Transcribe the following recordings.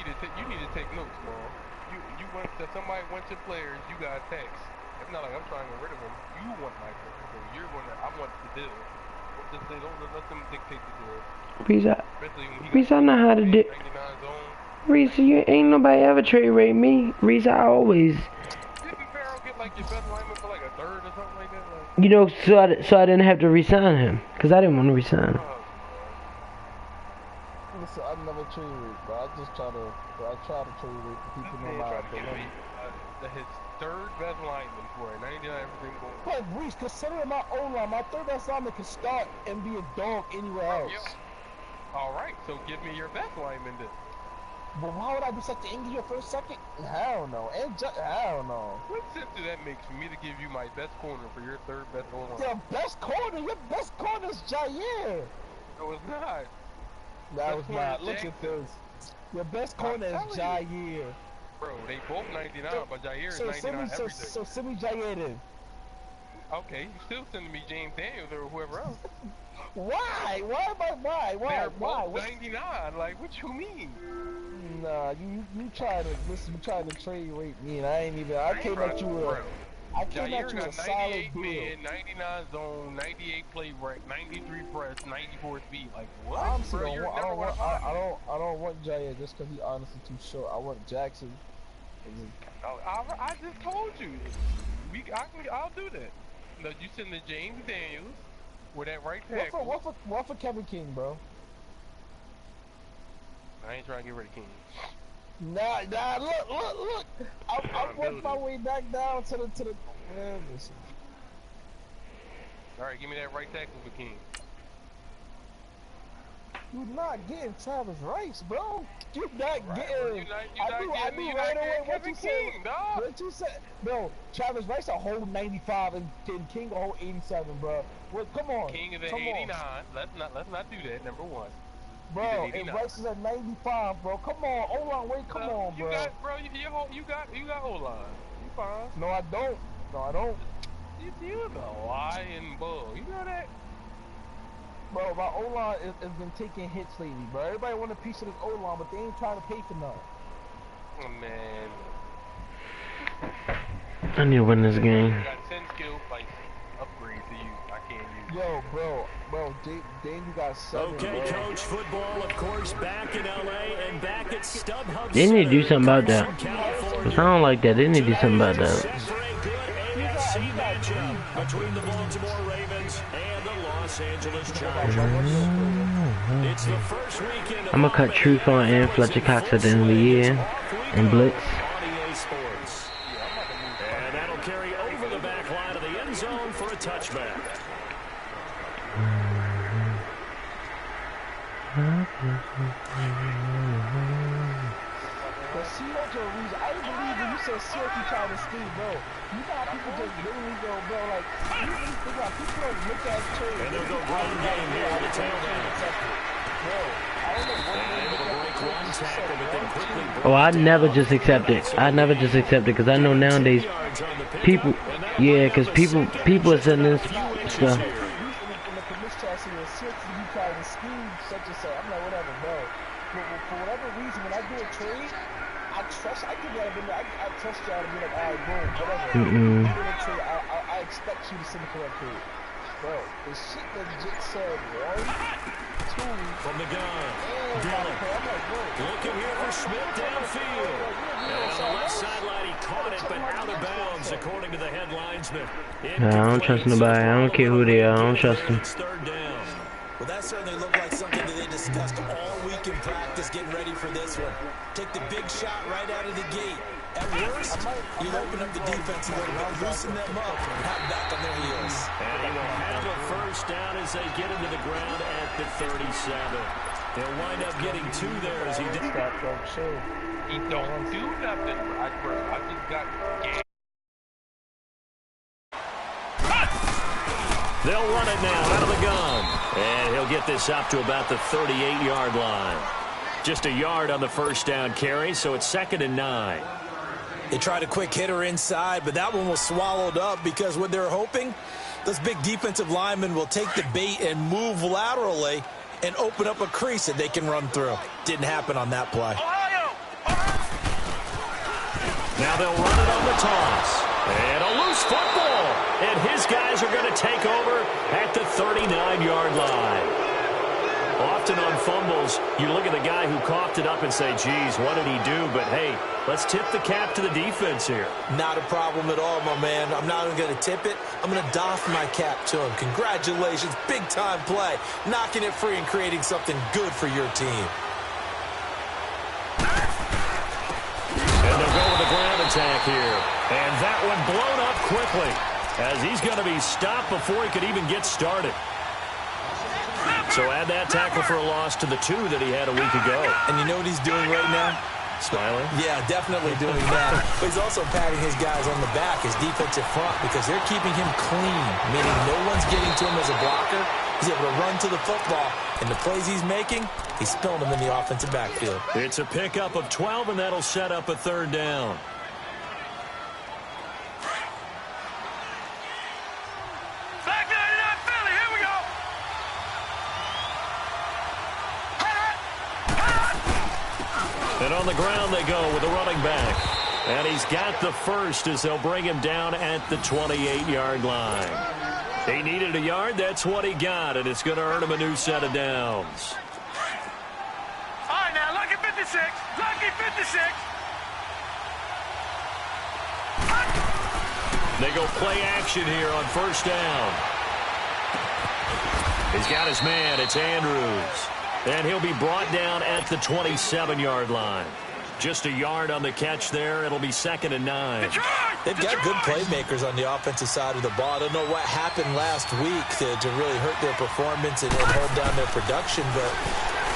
need to take notes, bro. You went to somebody went to players. You got text. It's not like I'm trying to get rid of them. You want my player, so you're gonna. I want the deal. Just say don't let them dictate the deal. Reese, I know how to do. Reese, you ain't nobody ever trade rate me. Reese, I always. Didn't Farrell get like your best lineman for like a third or something like that? Like, You know, so I didn't have to resign him, cause I didn't want to resign him. Listen, I never trade rate, but I just try to trade rate for people know my ability. His third best lineman for a 99 everything going. But Reese, considering my O-line, my third best lineman can start and be a dog anywhere else. Yep. All right, so give me your best lineman then. But why would I be such an English for a second? Hell no. Hell no. What sense do that make for me to give you my best corner for your third best O-line? Your best corner? Your best corner is Jair. No, it's not. That was not. Look at this. Your best corner is Jair. Bro, they both 99, but Jair is 99 everything. So send me Jair then. Okay, you still sending me James Daniels or whoever else. Why? Why? They're both 99. Like, what you mean? Nah, you trying to trade rate me, and I ain't even. I came at you. I came at you a solid deal. 98 man, 99 zone, 98 play rec, 93 press, 94 speed. Like what? Honestly, Bro, I don't want Jair just because he's honestly too short. I want Jackson. I just told you. I'll do that. No, you send the James Daniels with that right tackle. What for Kevin King, bro? I ain't trying to get rid of King. Nah, look. I'm working my way back down to the. Man, listen. All right, give me that right tackle for King. You're not getting Travis Rice, bro. You're not getting. I knew right away what you said. What you said? No, Travis Rice a whole 95 and King a whole 87, bro. Well, come on. King is at 89. Let's not do that. Number one. Bro, and Rice is at 95, bro. Come on, O-line, wait, come on, bro. You got O-line. You fine. No, I don't. You're the lying bull. You know that? Bro, my O-line has been taking hits lately, bro. Everybody want a piece of this O-line, but they ain't trying to pay for nothing. Oh, man. I need to win this game. I got 10 skill like upgrade to you. I can't use. Yo, bro, Dan, you got 7. Okay, bro. Coach, football, of course, back in LA and back at StubHub. They need to do something about that. Cause I don't like that. They need to do something about that. Between the Baltimore Ravens and the Los Angeles Chargers. It's the first weekend. I'm gonna cut Trufant and Fletcher Cox at the end of the year and blitz. And that'll carry over the back line of the end zone for a touchback. I believe when you said Syracuse trying to speed, bro. You got people just literally go, bro, like, you really think about people don't look at trade. And they'll go ground game here on the tailback. Bro, I don't know what Oh, I never just accept it. I never just accept it because I know nowadays people, yeah, because people are sending this stuff. For whatever reason, when I do a trade, I trust y'all to be like, all right, boom, whatever. I expect you to send the correct trade. Bro, the shit that Jit said, 1, 2, from the gun. Looking here for Smith downfield. And on the left sideline, he caught it, but out of bounds, according to the head linesman. I don't trust nobody. I don't care who they are. I don't trust them. Third down. Well, that certainly looked like something that they discussed all week in practice, getting ready for this one. Take the big shot right out of the gate. At worst, you open up the defense a little bit, loosen them up, and have back on their heels. And he will have a first down as they get into the ground at the 37. They'll wind up getting 2 there as he did. He don't do nothing. I just got game. They'll run it now out of the gun. And he'll get this up to about the 38-yard line. Just a yard on the first down carry, so it's 2nd and 9. They tried a quick hitter inside, but that one was swallowed up because what they're hoping, those big defensive linemen will take the bait and move laterally and open up a crease that they can run through. Didn't happen on that play. Now they'll run it on the toss. And a loose football. And his guys are going to take over at the 39-yard line. Often on fumbles, you look at the guy who coughed it up and say, geez, what did he do? But, hey, let's tip the cap to the defense here. Not a problem at all, my man. I'm not even going to tip it. I'm going to doff my cap to him. Congratulations. Big-time play. Knocking it free and creating something good for your team. And they'll go with the ground attack here. And that one blown up quickly as he's going to be stopped before he could even get started. So add that tackle for a loss to the 2 that he had a week ago. And you know what he's doing right now? Smiling? Yeah, definitely doing that. But he's also patting his guys on the back, his defensive front, because they're keeping him clean, meaning no one's getting to him as a blocker. He's able to run to the football, and the plays he's making, he's spilling them in the offensive backfield. It's a pickup of 12, and that'll set up a 3rd down. And on the ground they go with a running back. And he's got the first as they'll bring him down at the 28-yard line. He needed a yard. That's what he got, and it's going to earn him a new set of downs. All right, now, lucky 56. Lucky 56. They go play action here on 1st down. He's got his man. It's Andrews. And he'll be brought down at the 27-yard line. Just a yard on the catch there. It'll be 2nd and 9. They've got good playmakers on the offensive side of the ball. I don't know what happened last week to really hurt their performance and hold down their production, but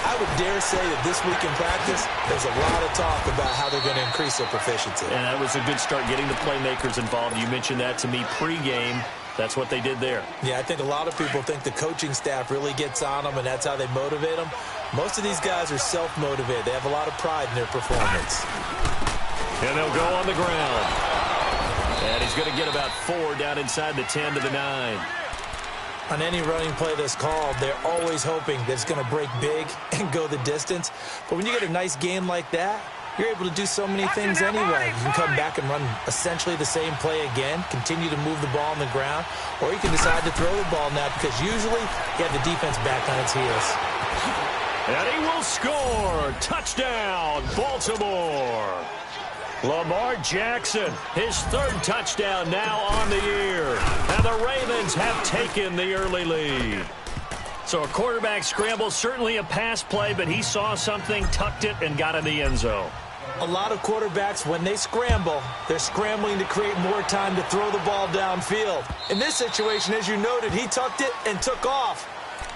I would dare say that this week in practice, there's a lot of talk about how they're going to increase their proficiency. And that was a good start getting the playmakers involved. You mentioned that to me pregame. That's what they did there. Yeah, I think a lot of people think the coaching staff really gets on them, and that's how they motivate them. Most of these guys are self-motivated. They have a lot of pride in their performance. And they'll go on the ground. And he's going to get about 4 down inside the 10 to the 9. On any running play that's called, they're always hoping that it's going to break big and go the distance. But when you get a nice game like that, you're able to do so many things anyway. You can come back and run essentially the same play again, continue to move the ball on the ground, or you can decide to throw the ball now because usually you have the defense back on its heels. And he will score. Touchdown, Baltimore. Lamar Jackson, his 3rd touchdown now on the year. And the Ravens have taken the early lead. So a quarterback scramble, certainly a pass play, but he saw something, tucked it, and got in the end zone. A lot of quarterbacks, when they scramble, they're scrambling to create more time to throw the ball downfield. In this situation, as you noted, he tucked it and took off.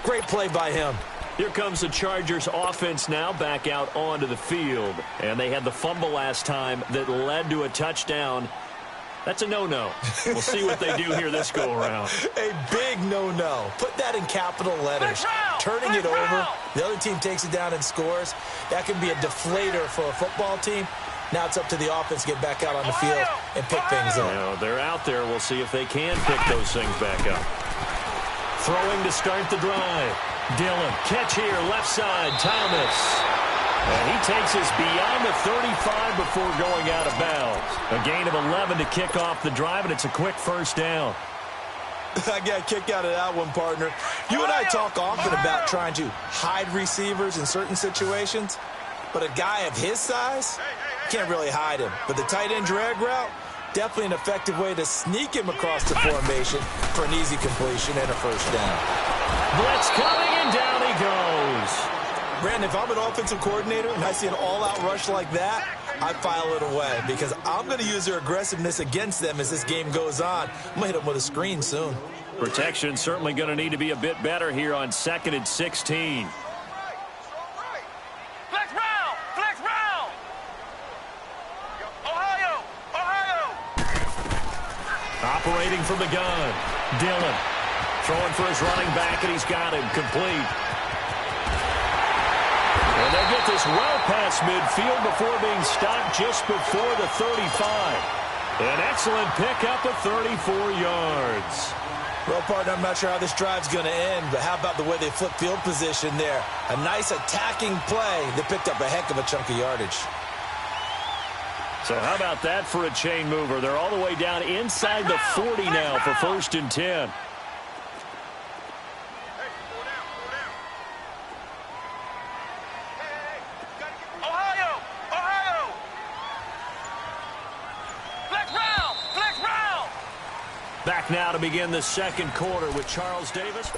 Great play by him. Here comes the Chargers offense now back out onto the field. And they had the fumble last time that led to a touchdown. That's a no-no. We'll see what they do here this go-around. A big no-no. Put that in capital letters. Turning it over, the other team takes it down and scores. That can be a deflator for a football team. Now it's up to the offense to get back out on the field and pick things up. Now, they're out there. We'll see if they can pick those things back up. Throwing to start the drive. Dillon, catch here, left side, Thomas. And he takes us beyond the 35 before going out of bounds. A gain of 11 to kick off the drive, and it's a quick 1st down. I got a kick out of that one, partner. You and I talk often about trying to hide receivers in certain situations, but a guy of his size, can't really hide him. But the tight end drag route, definitely an effective way to sneak him across the formation for an easy completion and a 1st down. Blitz coming, and down he goes. Brandon, if I'm an offensive coordinator and I see an all-out rush like that, I file it away because I'm going to use their aggressiveness against them as this game goes on. I'm going to hit them with a screen soon. Protection certainly going to need to be a bit better here on 2nd and 16. Flex round! Flex round! Ohio! Ohio! Operating from the gun. Dillon throwing for his running back, and he's got him complete. And they'll get this well past midfield before being stopped just before the 35. An excellent pickup of 34 yards. Well, partner, I'm not sure how this drive's going to end, but how about the way they flip field position there? A nice attacking play that picked up a heck of a chunk of yardage. So how about that for a chain mover? They're all the way down inside the 40 now for 1st and 10. Ohio! Flex round! Back now to begin the second quarter with Charles Davis.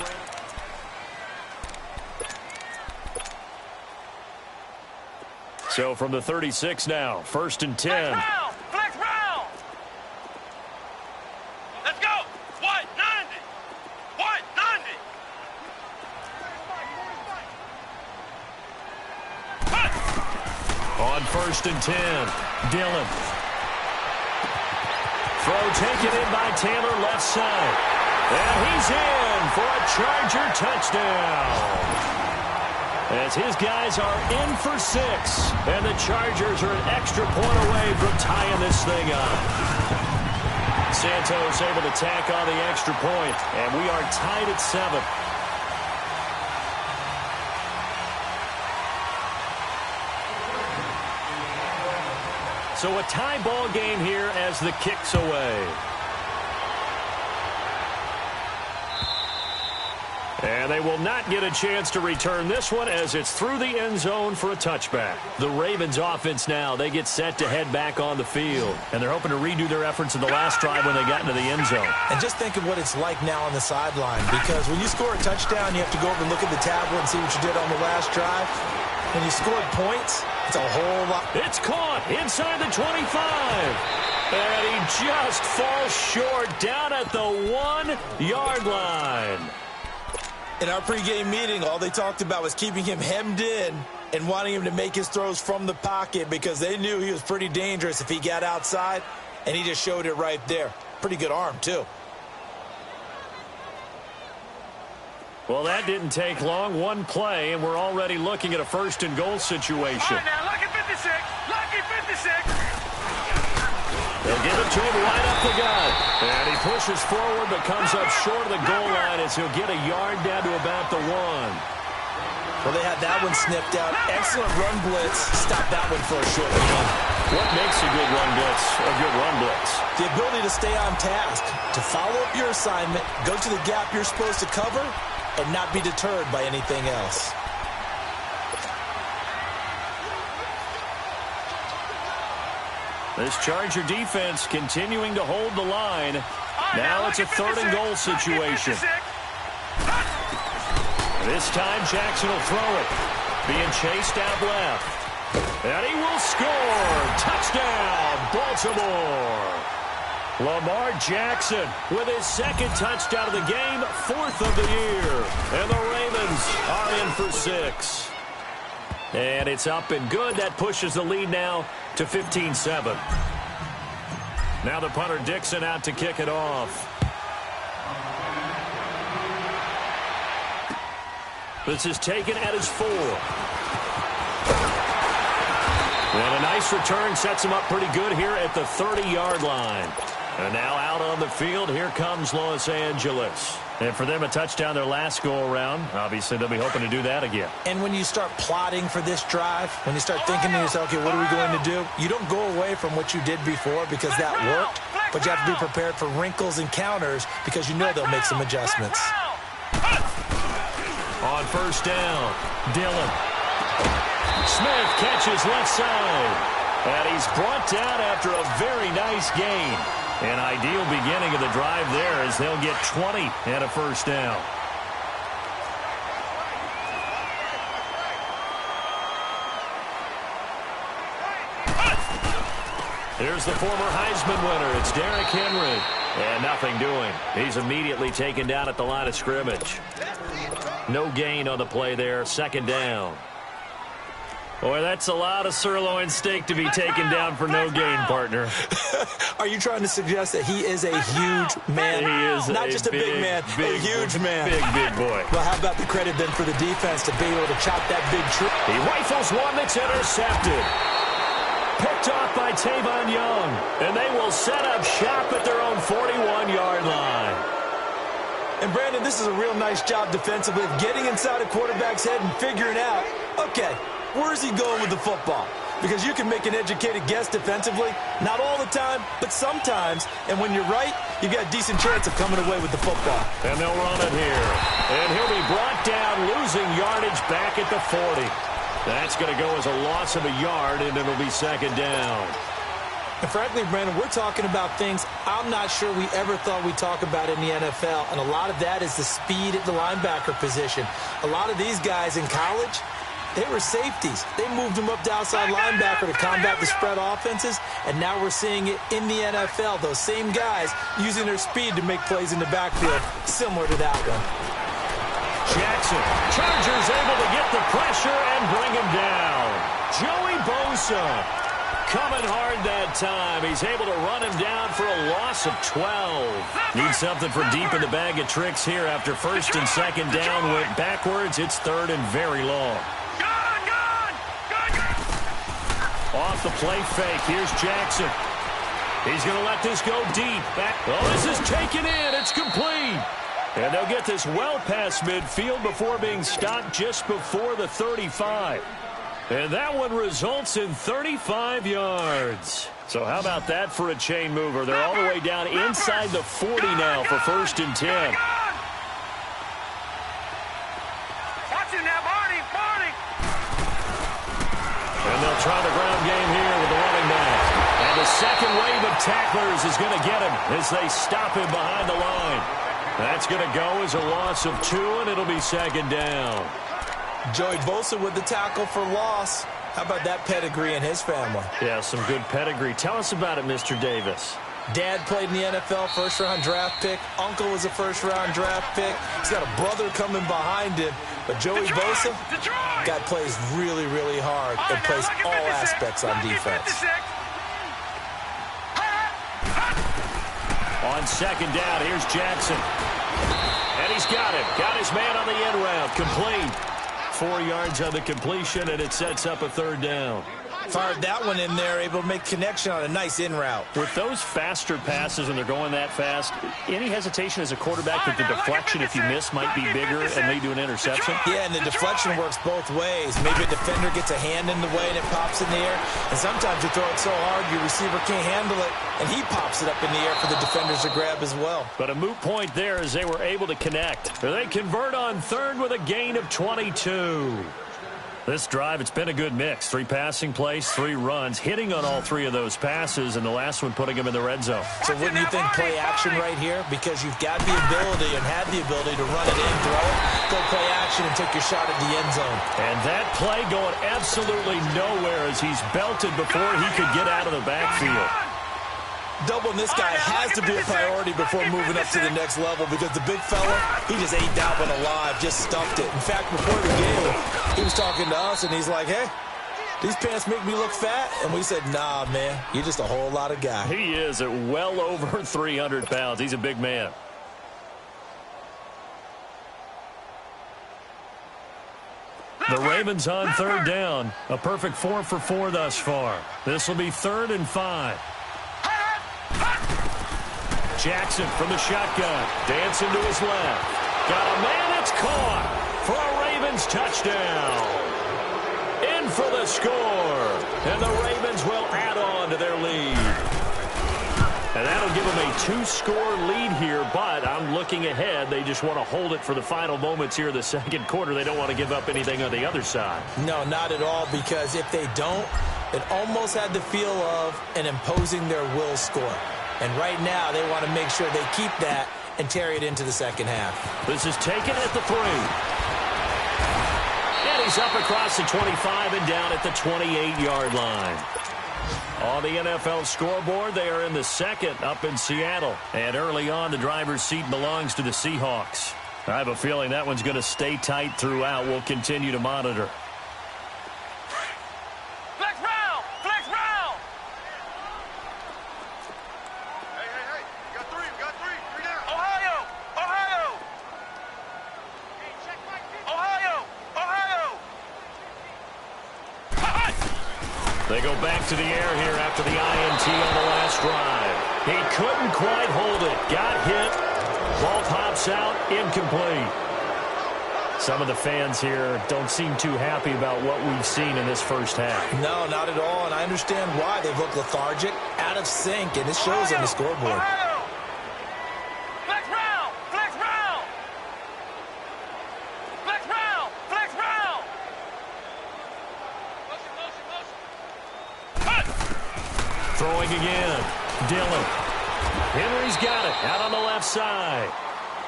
So from the 36 now, 1st and 10. Flex round! Let's go! What? 90! What? 90! On 1st and 10, Dillon. Throw taken in by Taylor left side. And he's in for a Charger touchdown. As his guys are in for 6. And the Chargers are an extra point away from tying this thing up. Santos able to tack on the extra point. And we are tied at 7. So a tie ball game here as the kick's away. And they will not get a chance to return this one as it's through the end zone for a touchback. The Ravens offense now, they get set to head back on the field. And they're hoping to redo their efforts in the last drive when they got into the end zone. And just think of what it's like now on the sideline, because when you score a touchdown, you have to go over and look at the tablet and see what you did on the last drive. When you scored points, it's a whole lot. It's caught inside the 25. And he just falls short down at the 1-yard line. In our pregame meeting, all they talked about was keeping him hemmed in and wanting him to make his throws from the pocket because they knew he was pretty dangerous if he got outside, and he just showed it right there. Pretty good arm, too. Well, that didn't take long. One play, and we're already looking at a 1st and goal situation. All right, now, lucky 56! Lucky 56! They'll give it to him right up the gut. And he pushes forward but comes up short of the goal line as he'll get a yard down to about the 1. Well, they had that one snipped out. Excellent run blitz. Stop that one for a short run. What makes a good run blitz a good run blitz? The ability to stay on task, to follow up your assignment, go to the gap you're supposed to cover, and not be deterred by anything else. This Charger defense continuing to hold the line. Now it's a 3rd and goal situation. This time Jackson will throw it. Being chased out left. And he will score. Touchdown, Baltimore. Lamar Jackson with his 2nd touchdown of the game, 4th of the year. And the Ravens are in for 6. And it's up and good. That pushes the lead now to 15-7. Now the punter Dixon out to kick it off. This is taken at his 4. And a nice return sets him up pretty good here at the 30-yard line. And now out on the field, here comes Los Angeles. And for them, a touchdown their last go-around. Obviously, they'll be hoping to do that again. And when you start plotting for this drive, when you start thinking to yourself, okay, what are we going to do? You don't go away from what you did before because that worked, but you have to be prepared for wrinkles and counters because you know they'll make some adjustments. On 1st down, Dillon. Smith catches left side. And he's brought down after a very nice gain. An ideal beginning of the drive there as they'll get 20 and a 1st down. Here's the former Heisman winner. It's Derrick Henry. And nothing doing. He's immediately taken down at the line of scrimmage. No gain on the play there. 2nd down. Boy, that's a lot of sirloin steak to be taken down for no gain, partner. Are you trying to suggest that he is a huge man? He is not just a big man, a huge man. Big boy. Well, how about the credit then for the defense to be able to chop that big tree? He rifles one that's intercepted. Picked off by Tavon Young. And they will set up shop at their own 41-yard line. And, Brandon, this is a real nice job defensively of getting inside a quarterback's head and figuring out, okay, where's he going with the football? because you can make an educated guess defensively. Not all the time, but sometimes. And when you're right, you've got a decent chance of coming away with the football. And they'll run it here. And he'll be brought down, losing yardage back at the 40. That's going to go as a loss of a yard, and it'll be second down. And frankly, Brandon, we're talking about things I'm not sure we ever thought we'd talk about in the NFL, and a lot of that is the speed at the linebacker position. A lot of these guys in college, they were safeties. They moved them up to outside linebacker to combat the spread offenses, and now we're seeing it in the NFL. Those same guys using their speed to make plays in the backfield, similar to that one. Jackson, Chargers able to get the pressure and bring him down. Joey Bosa coming hard that time. He's able to run him down for a loss of 12. Need something for deep in the bag of tricks here after first and second down went backwards. It's third and very long. Off the play fake. Here's Jackson. He's going to let this go deep. Back. Oh, this is taken in. It's complete. And they'll get this well past midfield before being stopped just before the 35. And that one results in 35 yards. So how about that for a chain mover? They're all the way down inside the 40 now for first and 10. Watch it now, Barney. And they'll try the ground game here with the running back. And the second wave of tacklers is going to get him as they stop him behind the line. That's going to go as a loss of 2, and it'll be second down. Joey Bosa with the tackle for loss. How about that pedigree in his family? Yeah, some good pedigree. Tell us about it, Mr. Davis. Dad played in the NFL, first-round draft pick. Uncle was a first-round draft pick. He's got a brother coming behind him. But Joey Bosa, guy plays really, really hard and plays all aspects on defense. On second down, here's Jackson. And he's got him. Got his man on the end route. Complete. 4 yards on the completion, and it sets up a third down. Fired that one in there, able to make connection on a nice in route. With those faster passes when they're going that fast, any hesitation as a quarterback that the deflection, if you miss, might be bigger and lead to an interception? Yeah, and the deflection works both ways. Maybe a defender gets a hand in the way and it pops in the air. And sometimes you throw it so hard your receiver can't handle it, and he pops it up in the air for the defenders to grab as well. But a moot point there as they were able to connect. They convert on third with a gain of 22. This drive, it's been a good mix. 3 passing plays, 3 runs, hitting on all 3 of those passes, and the last one putting him in the red zone. So wouldn't you think play action right here? Because you've got the ability and had the ability to run it in, throw it, go play action and take your shot at the end zone. And that play going absolutely nowhere as he's belted before he could get out of the backfield. Doubling this guy has to be a priority before moving up to the next level because the big fella, he just ate that one alive, just stuffed it. In fact, before the game, he was talking to us, and he's like, hey, these pants make me look fat? And we said, nah, man, you're just a whole lot of guy. He is at well over 300 pounds. He's a big man. The Ravens on third down. A perfect 4 for 4 thus far. This will be 3rd and 5. Jackson from the shotgun. Dancing to his left. Got a man, it's caught for a Ravens touchdown. In for the score. And the Ravens will add on to their lead. And that'll give them a 2-score lead here, but I'm looking ahead. They just want to hold it for the final moments here in the second quarter. They don't want to give up anything on the other side. No, not at all, because if they don't, it almost had the feel of an imposing their will score. And right now, they want to make sure they keep that and carry it into the second half. This is taken at the 3. And he's up across the 25 and down at the 28-yard line. On the NFL scoreboard, they are in the second up in Seattle. And early on, the driver's seat belongs to the Seahawks. I have a feeling that one's going to stay tight throughout. We'll continue to monitor. Flex round! Flex round! Hey, got 3 down. Ohio! They go back to the air here after the INT on the last drive. He couldn't quite hold it. Got hit. Ball pops out. Incomplete. Some of the fans here don't seem too happy about what we've seen in this first half. No, not at all, and I understand why. They've looked lethargic, out of sync, and it shows on the scoreboard. Flex round! Flex round! Flex round! Flex round! Throwing again. Dillon. Henry's got it out on the left side.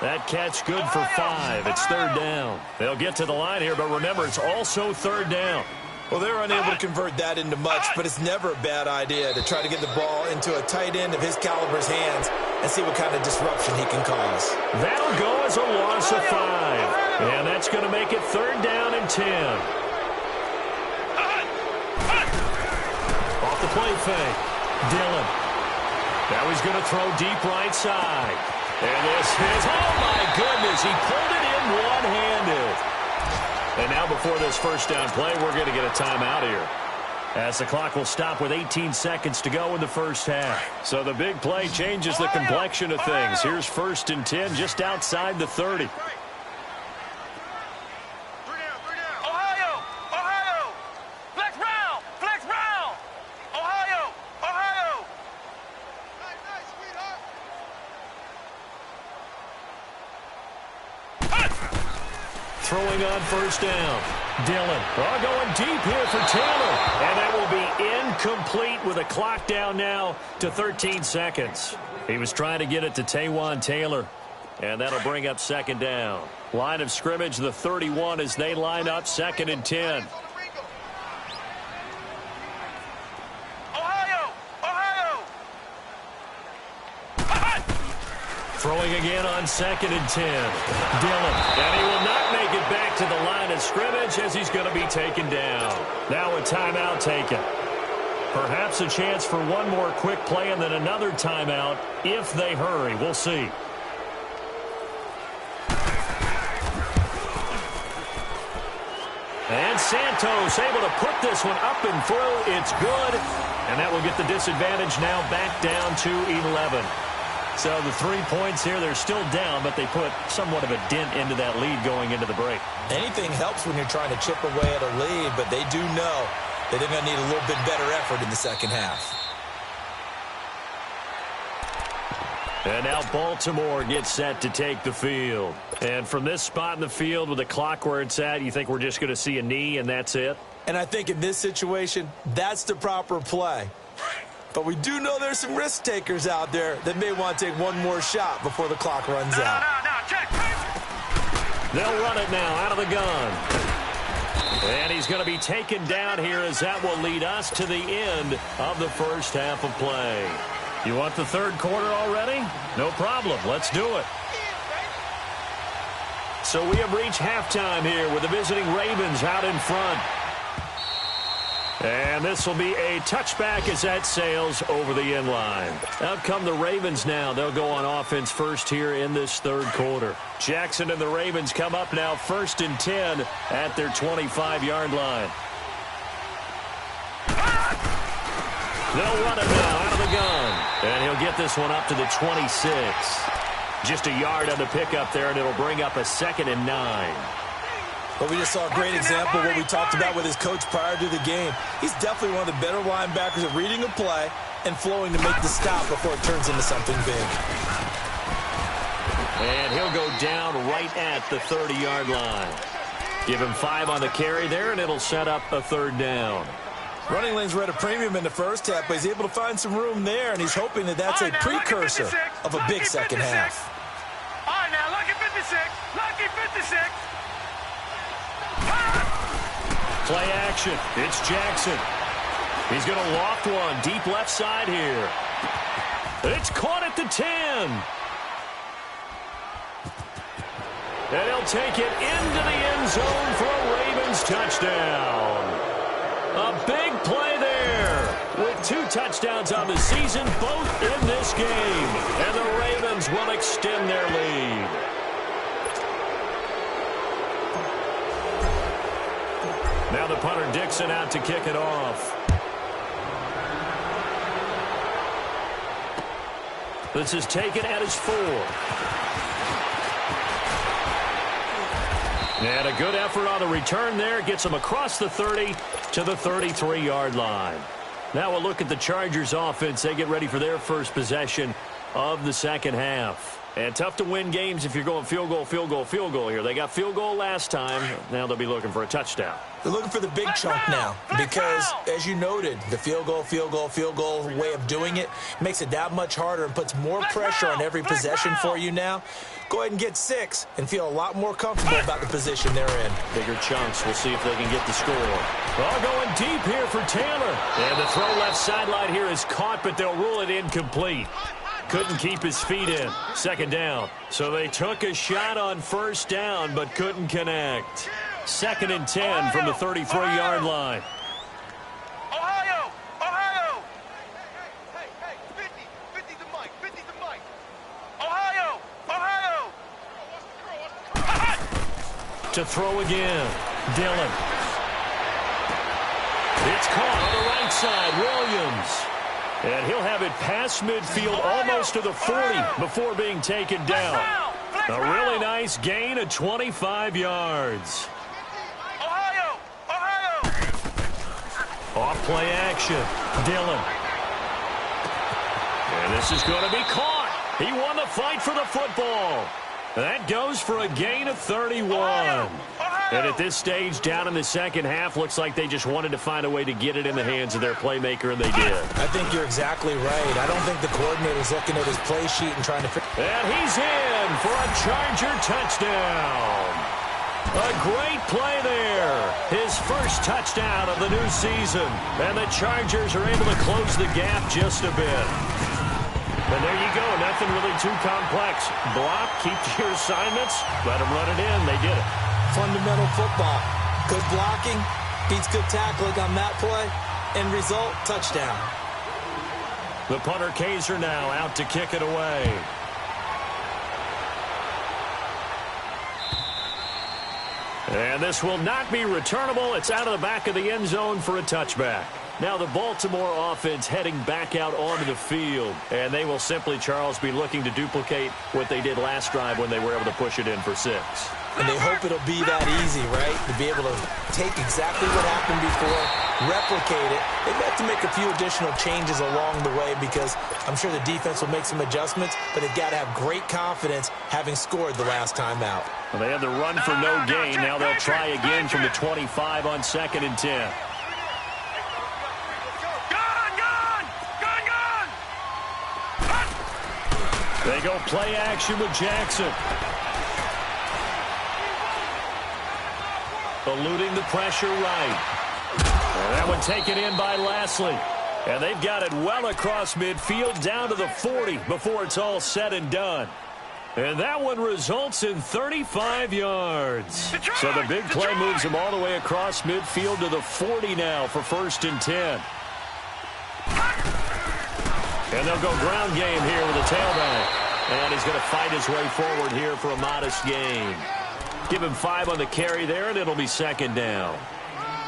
That catch good for 5. It's third down. They'll get to the line here, but remember, it's also third down. Well, they're unable to convert that into much, but it's never a bad idea to try to get the ball into a tight end of his caliber's hands and see what kind of disruption he can cause. That'll go as a loss of 5. And that's going to make it third down and 10. Off the play fake. Dillon. Now he's going to throw deep right side. And this is, oh my goodness, he pulled it in one-handed. And now before this first down play, we're going to get a timeout here, as the clock will stop with 18 seconds to go in the first half. So the big play changes the complexion of things. Here's first and 10 just outside the 30. Throwing on first down. Dillon. Going deep here for Taylor. And that will be incomplete with a clock down now to 13 seconds. He was trying to get it to Taywan Taylor. And that'll bring up second down. Line of scrimmage, the 31 as they line up second and 10. Throwing again on second and 10. Dillon. And he will not make it back to the line of scrimmage as he's going to be taken down. Now a timeout taken. Perhaps a chance for one more quick play and then another timeout if they hurry. We'll see. And Santos able to put this one up and through. It's good. And that will get the disadvantage now back down to 11. So the 3 points here, they're still down, but they put somewhat of a dent into that lead going into the break. Anything helps when you're trying to chip away at a lead, but they do know that they're going to need a little bit better effort in the second half. And now Baltimore gets set to take the field. And from this spot in the field with the clock where it's at, you think we're just going to see a knee and that's it? And I think in this situation, that's the proper play. But we do know there's some risk takers out there that may want to take one more shot before the clock runs out. They'll run it now out of the gun. And he's going to be taken down here as that will lead us to the end of the first half of play. You want the third quarter already? No problem. Let's do it. So we have reached halftime here with the visiting Ravens out in front. And this will be a touchback as that sails over the end line. Out come the Ravens now. They'll go on offense first here in this third quarter. Jackson and the Ravens come up now first and 10 at their 25-yard line. They'll run it now out of the gun. And he'll get this one up to the 26. Just a yard on the pickup there, and it'll bring up a 2nd and 9. But we just saw a great example of what we talked about with his coach prior to the game. He's definitely one of the better linebackers at reading a play and flowing to make the stop before it turns into something big. And he'll go down right at the 30-yard line. Give him 5 on the carry there, and it'll set up a third down. Running lanes were at a premium in the first half, but he's able to find some room there, and he's hoping that that's a precursor of a big second half. All right, now, lucky 56. Lucky 56. Play action. It's Jackson. He's going to loft one deep left side here. It's caught at the 10. And he'll take it into the end zone for a Ravens touchdown. A big play there with 2 touchdowns on the season, both in this game. And the Ravens will extend their lead. Now the punter Dixon out to kick it off. This is taken at his 4. And a good effort on the return there. Gets them across the 30 to the 33-yard line. Now we'll look at the Chargers offense. They get ready for their first possession of the second half. And tough to win games if you're going field goal, field goal, field goal here. They got field goal last time. Now they'll be looking for a touchdown. They're looking for the big chunk now because, as you noted, the field goal way of doing it makes it that much harder and puts more pressure on every possession for you now. Go ahead and get 6 and feel a lot more comfortable about the position they're in. Bigger chunks. We'll see if they can get the score. All going deep here for Taylor. And the throw left sideline here is caught, but they'll rule it incomplete. Couldn't keep his feet in. Second down. So they took a shot on first down, but couldn't connect. 2nd and 10 from the 33-yard line. Ohio! Ohio! Hey, 50 the mic, 50 the mic. Ohio! Ohio! To throw again. Dillon. It's caught on the right side. Williams. And he'll have it past midfield almost to the 40 before being taken down. A really nice gain of 25 yards. Ohio! Ohio! Off play action. Dillon. And this is going to be caught. He won the fight for the football. That goes for a gain of 31. And at this stage, down in the second half, looks like they just wanted to find a way to get it in the hands of their playmaker, and they did. I think you're exactly right. I don't think the coordinator's looking at his play sheet and trying to figure. And he's in for a Charger touchdown. A great play there. His first touchdown of the new season. And the Chargers are able to close the gap just a bit. And there you go. Nothing really too complex. Block, keep your assignments, let them run it in. They did it. Fundamental football. Good blocking beats good tackling on that play. End result, touchdown. The punter Kaiser now out to kick it away. And this will not be returnable. It's out of the back of the end zone for a touchback. Now the Baltimore offense heading back out onto the field. And they will simply, Charles, be looking to duplicate what they did last drive when they were able to push it in for 6. And they hope it'll be that easy, right? To be able to take exactly what happened before, replicate it. They've got to make a few additional changes along the way because I'm sure the defense will make some adjustments, but they've got to have great confidence having scored the last time out. Well, they had the run for no gain. Now they'll try again from the 25 on 2nd and 10. They go play action with Jackson. Eluding the pressure right. And that one taken in by Lashley. And they've got it well across midfield down to the 40 before it's all said and done. And that one results in 35 yards. So the big play moves them all the way across midfield to the 40 now for 1st and 10. And they'll go ground game here with a tailback. And he's going to fight his way forward here for a modest gain. Give him 5 on the carry there, and it'll be 2nd down.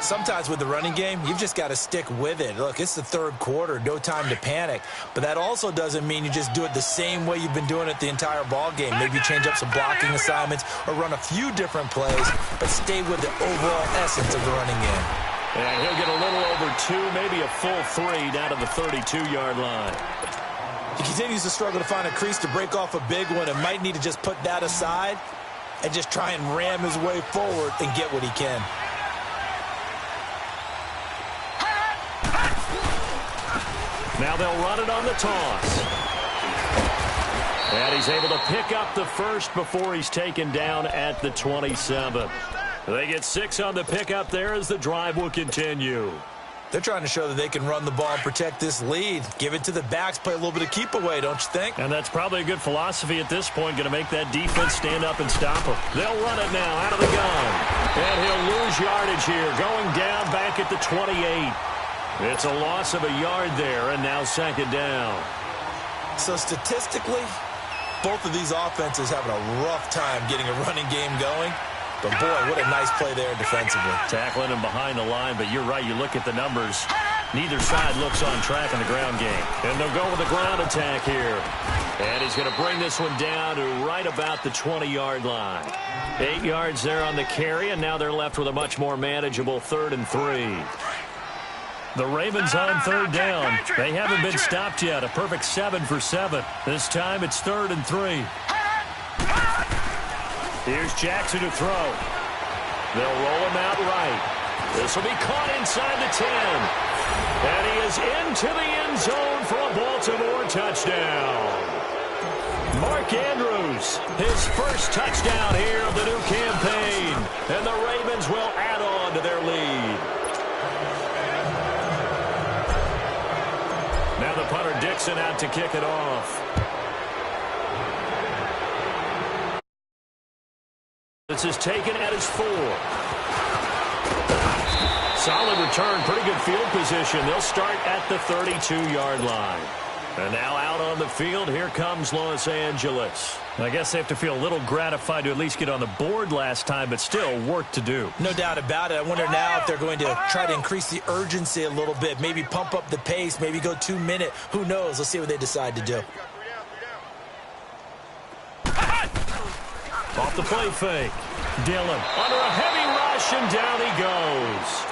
Sometimes with the running game, you've just got to stick with it. Look, it's the 3rd quarter, no time to panic. But that also doesn't mean you just do it the same way you've been doing it the entire ball game. Maybe change up some blocking assignments or run a few different plays, but stay with the overall essence of the running game. And he'll get a little over 2, maybe a full 3 down to the 32-yard line. He continues to struggle to find a crease to break off a big one and might need to just put that aside and just try and ram his way forward and get what he can. Now they'll run it on the toss. And he's able to pick up the first before he's taken down at the 27. They get 6 on the pickup there as the drive will continue. They're trying to show that they can run the ball and protect this lead. Give it to the backs, play a little bit of keep away, don't you think? And that's probably a good philosophy at this point, going to make that defense stand up and stop him. They'll run it now out of the gun. And he'll lose yardage here, going down back at the 28. It's a loss of a yard there, and now 2nd down. So statistically, both of these offenses having a rough time getting a running game going. But, boy, what a nice play there defensively. Tackling him behind the line, but you're right. You look at the numbers. Neither side looks on track in the ground game. And they'll go with the ground attack here. And he's going to bring this one down to right about the 20-yard line. 8 yards there on the carry, and now they're left with a much more manageable 3rd and 3. The Ravens on 3rd down. They haven't been stopped yet. A perfect 7 for 7. This time it's 3rd and 3. Here's Jackson to throw. They'll roll him out right. This will be caught inside the 10. And he is into the end zone for a Baltimore touchdown. Mark Andrews, his first touchdown here of the new campaign. And the Ravens will add on to their lead. Now the punter Dixon out to kick it off. This is taken at his 4. Solid return, pretty good field position. They'll start at the 32-yard line. And now out on the field, here comes Los Angeles. I guess they have to feel a little gratified to at least get on the board last time, but still work to do. No doubt about it. I wonder now if they're going to try to increase the urgency a little bit, maybe pump up the pace, maybe go 2-minute. Who knows? Let's see what they decide to do. Off the play fake. Dillon under a heavy rush, and down he goes.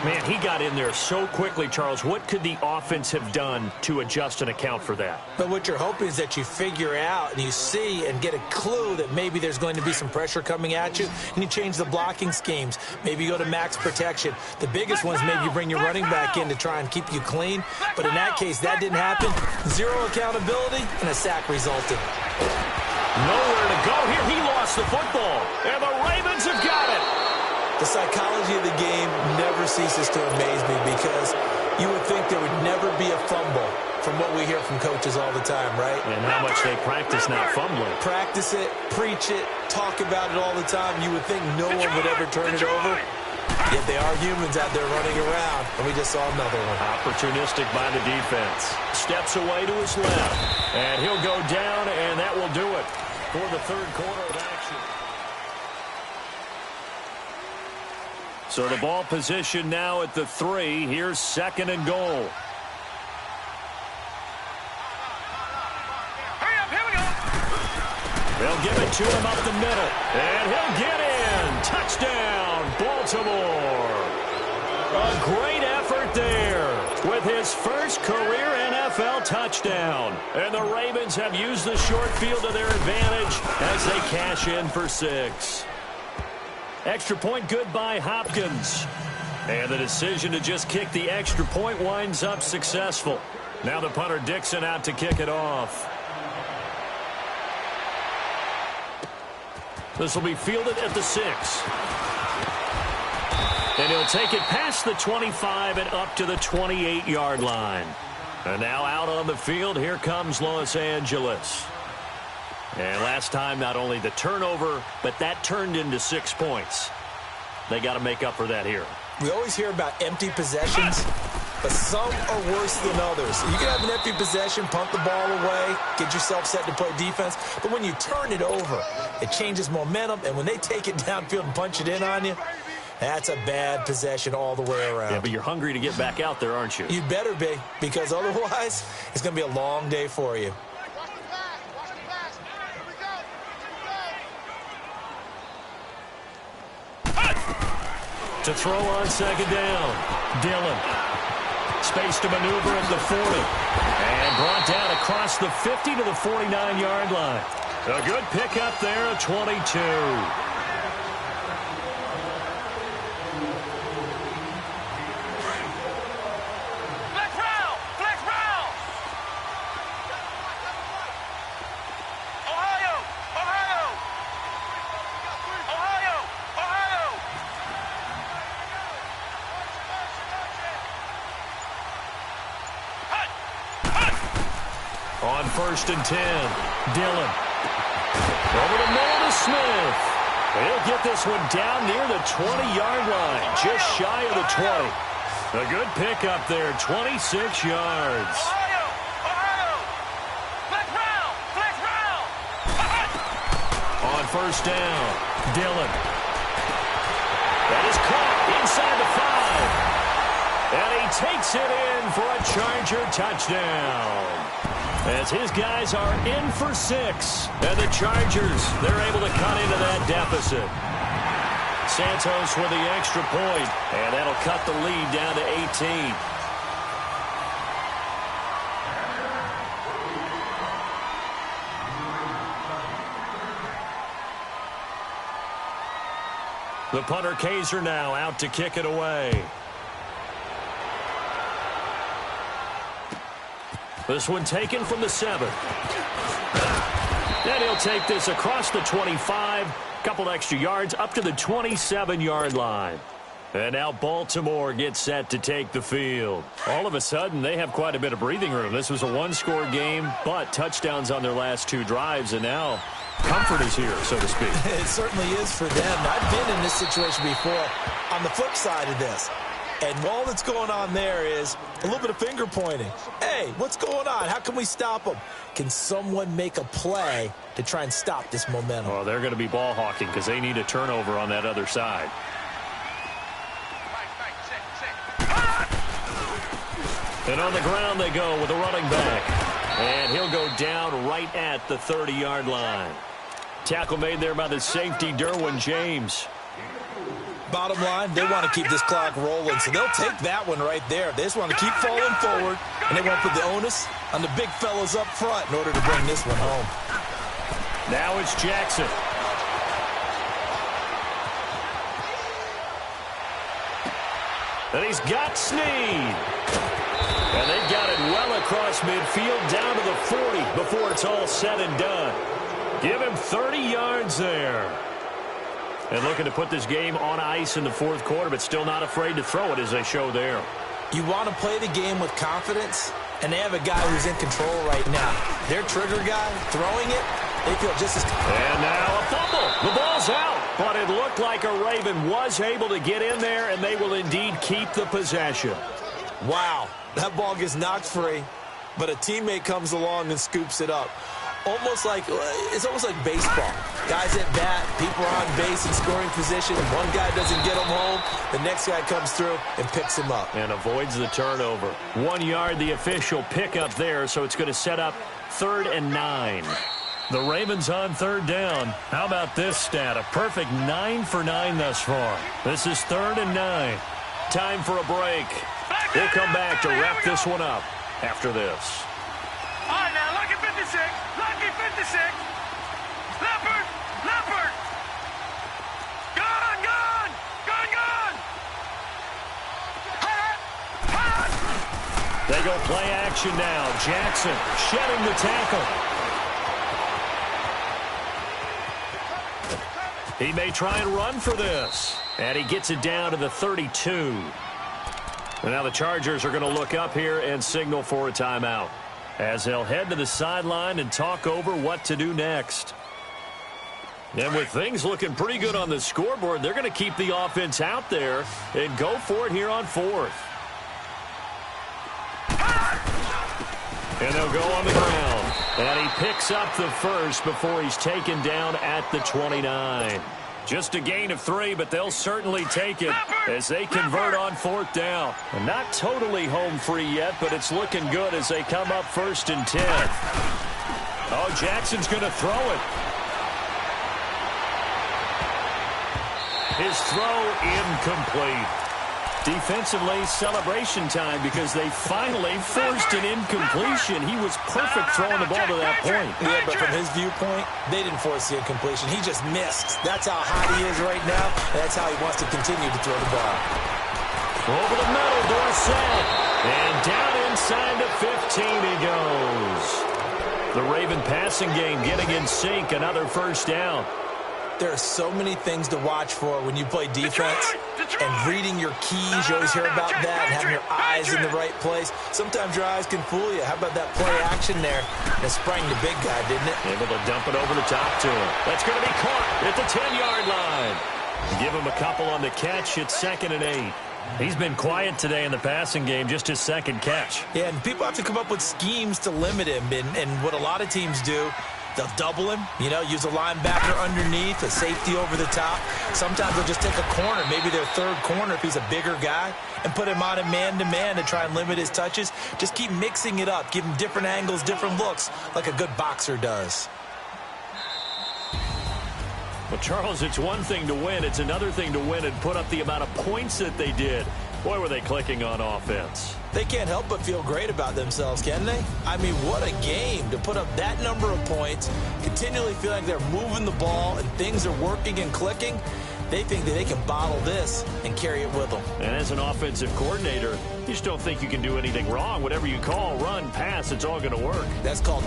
Man, he got in there so quickly, Charles. What could the offense have done to adjust and account for that? But what you're hoping is that you figure out and you see and get a clue that maybe there's going to be some pressure coming at you, and you change the blocking schemes. Maybe you go to max protection. The biggest one is maybe you bring your running back in to try and keep you clean. But in that case, that didn't happen. 0 accountability, and a sack resulted. Nowhere to go here. He lost the football, and the Ravens have got it. The psychology of the game never ceases to amaze me because you would think there would never be a fumble from what we hear from coaches all the time, right? And how much they practice not fumbling. Practice it, preach it, talk about it all the time. You would think no one would ever turn it over. Yet they are humans out there running around, and we just saw another one. Opportunistic by the defense. Steps away to his left, and he'll go down, and that will do it for the 3rd quarter of action. So the ball position now at the 3. Here's 2nd and goal. Hurry up, here we go. They'll give it to him up the middle, and he'll get in. Touchdown, Baltimore. A great effort there with his first career NFL touchdown. And the Ravens have used the short field to their advantage as they cash in for 6. Extra point good by Hopkins. And the decision to just kick the extra point winds up successful. Now the punter Dixon out to kick it off. This will be fielded at the 6. And he'll take it past the 25 and up to the 28-yard line. And now out on the field, here comes Los Angeles. And last time, not only the turnover, but that turned into 6 points. They got to make up for that here. We always hear about empty possessions, but some are worse than others. You can have an empty possession, punt the ball away, get yourself set to play defense, but when you turn it over, it changes momentum, and when they take it downfield and punch it in on you, that's a bad possession all the way around. Yeah, but you're hungry to get back out there, aren't you? You better be, because otherwise, it's going to be a long day for you. To throw on 2nd down, Dillon. Space to maneuver at the 40. And brought down across the 50 to the 49-yard line. A good pickup there, a 22. On 1st and 10, Dillon. Over the middle to Smith. He'll get this one down near the 20-yard line, just shy of the 20. A good pickup there, 26 yards. On 1st down, Dillon. That is caught inside the 5. And he takes it in for a Charger touchdown. As his guys are in for 6. And the Chargers, they're able to cut into that deficit. Santos with the extra point, and that'll cut the lead down to 18. The punter Kaiser now out to kick it away. This one taken from the 7. And he'll take this across the 25. Couple extra yards up to the 27-yard line. And now Baltimore gets set to take the field. All of a sudden, they have quite a bit of breathing room. This was a one-score game, but touchdowns on their last 2 drives, and now comfort is here, so to speak. It certainly is for them. I've been in this situation before on the flip side of this. And all that's going on there is a little bit of finger pointing. Hey, what's going on? How can we stop them? Can someone make a play to try and stop this momentum? Well, they're going to be ball hawking because they need a turnover on that other side. And on the ground they go with a running back. And he'll go down right at the 30-yard line. Tackle made there by the safety, Derwin James. Bottom line, they want to keep this clock rolling, so they'll take that one right there. They just want to keep falling forward, and they want to put the onus on the big fellas up front in order to bring this one home. Now it's Jackson. And he's got Snead. And they've got it well across midfield down to the 40 before it's all said and done. Give him 30 yards there. And looking to put this game on ice in the 4th quarter, but still not afraid to throw it as they show there. You want to play the game with confidence, and they have a guy who's in control right now. Their trigger guy throwing it, they feel just as... And now a fumble. The ball's out. But it looked like a Raven was able to get in there, and they will indeed keep the possession. Wow, that ball gets knocked free, but a teammate comes along and scoops it up. It's almost like baseball. Guys at bat, people are on base in scoring position. One guy doesn't get him home. The next guy comes through and picks him up. And avoids the turnover. 1 yard, the official pickup there, so it's going to set up 3rd and 9. The Ravens on 3rd down. How about this stat? A perfect 9 for 9 thus far. This is 3rd and 9. Time for a break. We'll come back to wrap this one up after this. All right, now, lucky 56. Lucky 56. Leopard. Leopard. Gone, gone. Gone, gone. Hot. Hot. They go play action now. Jackson shedding the tackle. He may try and run for this. And he gets it down to the 32. And now the Chargers are going to look up here and signal for a timeout, as they'll head to the sideline and talk over what to do next. And with things looking pretty good on the scoreboard, they're going to keep the offense out there and go for it here on 4th. And they'll go on the ground. And he picks up the first before he's taken down at the 29. Just a gain of 3, but they'll certainly take it as they convert on 4th down. And not totally home free yet, but it's looking good as they come up 1st and 10. Oh, Jackson's going to throw it. His throw incomplete. Defensively, celebration time because they finally forced an incompletion. He was perfect throwing the ball to that point. Yeah, but from his viewpoint, they didn't force the incompletion. He just missed. That's how hot he is right now, and that's how he wants to continue to throw the ball. Over the middle, Dorsett. And down inside the 15 he goes. The Raven passing game getting in sync. Another 1st down. There are so many things to watch for when you play defense, and reading your keys. You always hear about that, and having your eyes in the right place. Sometimes your eyes can fool you. How about that play action there? That sprang the big guy, didn't it? Able to dump it over the top to him. That's going to be caught at the 10-yard line. Give him a couple on the catch. It's 2nd and 8. He's been quiet today in the passing game, just his 2nd catch. Yeah, and people have to come up with schemes to limit him, and what a lot of teams do They'll double him, you know, use a linebacker underneath, a safety over the top. Sometimes they'll just take a corner, maybe their third corner if he's a bigger guy, and put him on a man-to-man to try and limit his touches. Just keep mixing it up, give him different angles, different looks, like a good boxer does. Well, Charles, it's one thing to win. It's another thing to win and put up the amount of points that they did. Boy, were they clicking on offense. They can't help but feel great about themselves, can they? I mean, what a game to put up that number of points, continually feel like they're moving the ball and things are working and clicking. They think that they can bottle this and carry it with them. And as an offensive coordinator, you just don't think you can do anything wrong. Whatever you call, run, pass, it's all going to work. That's called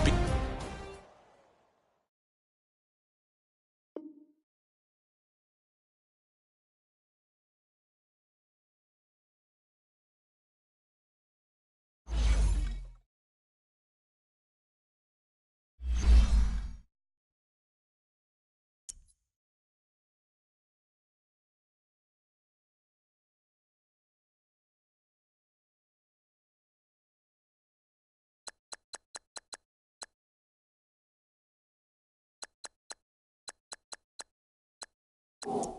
You